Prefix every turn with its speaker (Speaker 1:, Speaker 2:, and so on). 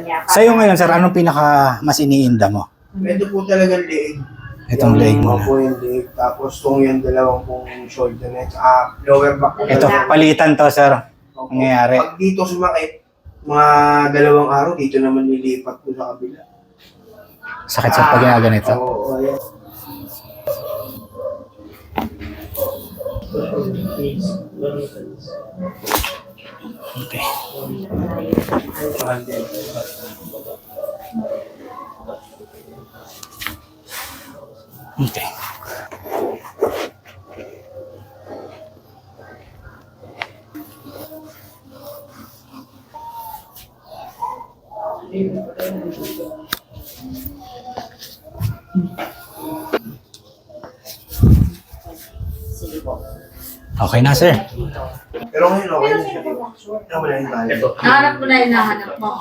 Speaker 1: Sa'yo ngayon, sir, anong pinaka mas iniinda mo?
Speaker 2: Ito po talagang leeg.
Speaker 1: Itong leg mo na.
Speaker 2: Po yung leeg. Tapos kung yung dalawang pong shoulder na lower back po.
Speaker 1: Ito, palitan to, sir. Nangyayari.
Speaker 2: Pag dito sumakit, mga dalawang araw, dito naman nilipat po sa kabila.
Speaker 1: Sakit sa pag ginaganito.
Speaker 2: Oo, ayan.
Speaker 1: Okay. Okay. Okay na, sir.
Speaker 2: Pero ngayon, okay na siya. Wala yung balik.
Speaker 3: Hanap mo na yung nahanap mo.